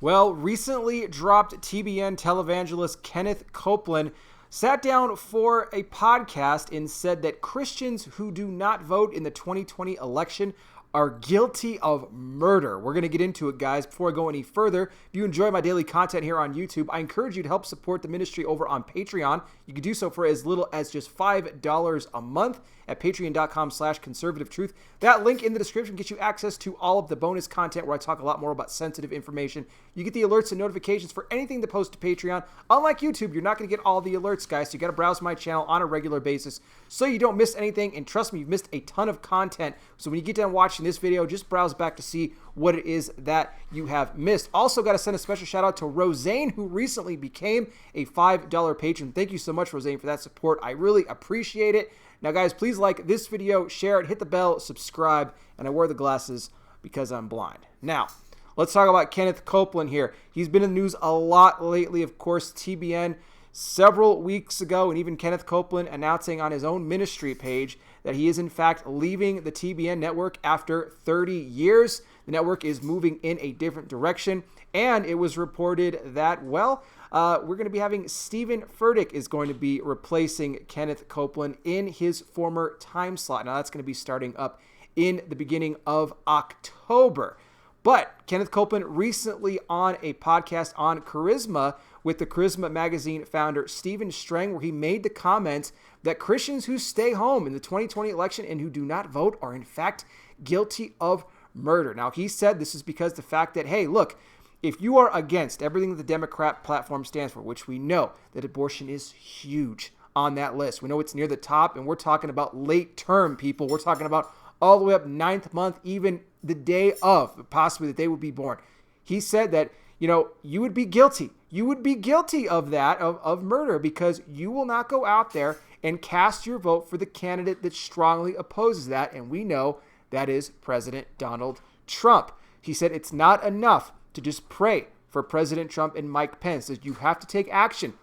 Well, recently dropped TBN televangelist Kenneth Copeland sat down for a podcast and said that Christians who do not vote in the 2020 election are guilty of murder. We're going to get into it, guys. Before I go any further, if you enjoy my daily content here on YouTube, I encourage you to help support the ministry over on Patreon. You can do so for as little as just $5 a month at patreon.com/conservativetruth. That link in the description gets you access to all of the bonus content where I talk a lot more about sensitive information. You get the alerts and notifications for anything that posts to Patreon. Unlike YouTube, you're not going to get all the alerts, guys. So you got to browse my channel on a regular basis so you don't miss anything. And trust me, you've missed a ton of content. So when you get done watching this video, just browse back to see what it is that you have missed. Also got to send a special shout out to Rosane, who recently became a $5 patron. Thank you so much, Rosane, for that support. I really appreciate it. Now, guys, please like this video, share it, hit the bell, subscribe, and I wear the glasses because I'm blind. Now, let's talk about Kenneth Copeland here. He's been in the news a lot lately. Of course, TBN several weeks ago, and even Kenneth Copeland announcing on his own ministry page that he is in fact leaving the TBN network after 30 years. The network is moving in a different direction, and it was reported that, well, we're going to be having Stephen Furtick is going to be replacing Kenneth Copeland in his former time slot. Now, that's going to be starting up in the beginning of October. But Kenneth Copeland recently on a podcast on Charisma with the Charisma magazine founder Stephen Strang, where he made the comment that Christians who stay home in the 2020 election and who do not vote are in fact guilty of murder. Now, he said this is because the fact that, hey, look, if you are against everything that the Democrat platform stands for, which we know that abortion is huge on that list. We know it's near the top, and we're talking about late term people. We're talking about all the way up 9th month, even the day of, possibly the day would be born. He said that, you know, you would be guilty. You would be guilty of that, of murder, because you will not go out there and cast your vote for the candidate that strongly opposes that, and we know that is President Donald Trump. He said it's not enough to just pray for President Trump and Mike Pence. That you have to take action.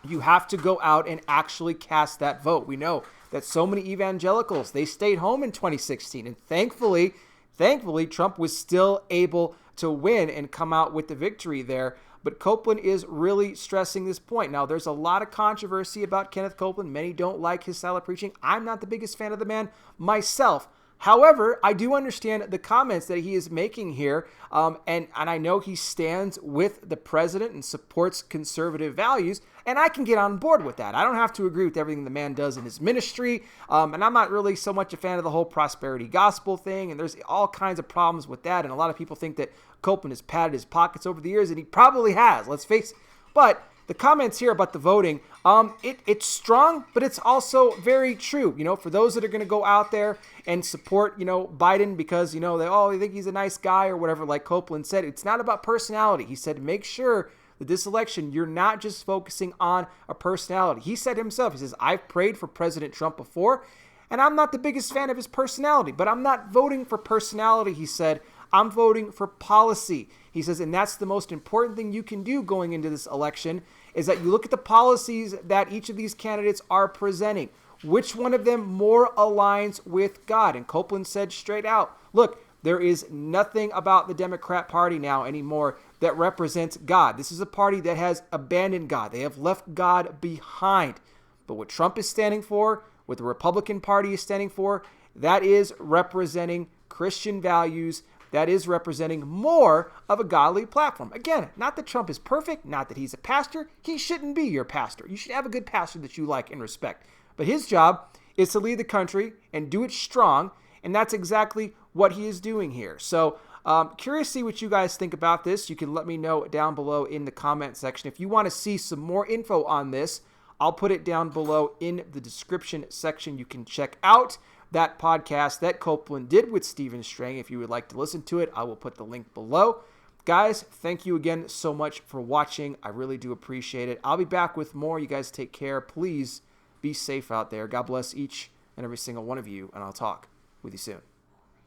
You have to go out and actually cast that vote. We know that so many evangelicals, they stayed home in 2016, and thankfully, Trump was still able to win and come out with the victory there. But Copeland is really stressing this point. Now, there's a lot of controversy about Kenneth Copeland. Many don't like his style of preaching. I'm not the biggest fan of the man myself. However, I do understand the comments that he is making here, and I know he stands with the president and supports conservative values, and I can get on board with that. I don't have to agree with everything the man does in his ministry, and I'm not really so much a fan of the whole prosperity gospel thing, and there's all kinds of problems with that, and a lot of people think that Copeland has padded his pockets over the years, and he probably has, let's face it. But the comments here about the voting, it's strong, but it's also very true. You know, for those that are going to go out there and support, you know, Biden because, you know, they think he's a nice guy or whatever, like Copeland said, it's not about personality. He said, make sure that this election, you're not just focusing on a personality. He said himself, he says, I've prayed for President Trump before, and I'm not the biggest fan of his personality, but I'm not voting for personality, he said. I'm voting for policy. He says, and that's the most important thing you can do going into this election is that you look at the policies that each of these candidates are presenting. Which one of them more aligns with God? And Copeland said straight out, look, there is nothing about the Democrat Party now anymore that represents God. This is a party that has abandoned God. They have left God behind. But what Trump is standing for, what the Republican Party is standing for, that is representing Christian values. That is representing more of a godly platform. Again, not that Trump is perfect, not that he's a pastor. He shouldn't be your pastor. You should have a good pastor that you like and respect. But his job is to lead the country and do it strong, and that's exactly what he is doing here. So, curious to see what you guys think about this. You can let me know down below in the comment section. If you want to see some more info on this, I'll put it down below in the description section. You can check out that podcast that Copeland did with Stephen Strang. If you would like to listen to it, I will put the link below. Guys, thank you again so much for watching. I really do appreciate it. I'll be back with more. You guys take care. Please be safe out there. God bless each and every single one of you, and I'll talk with you soon.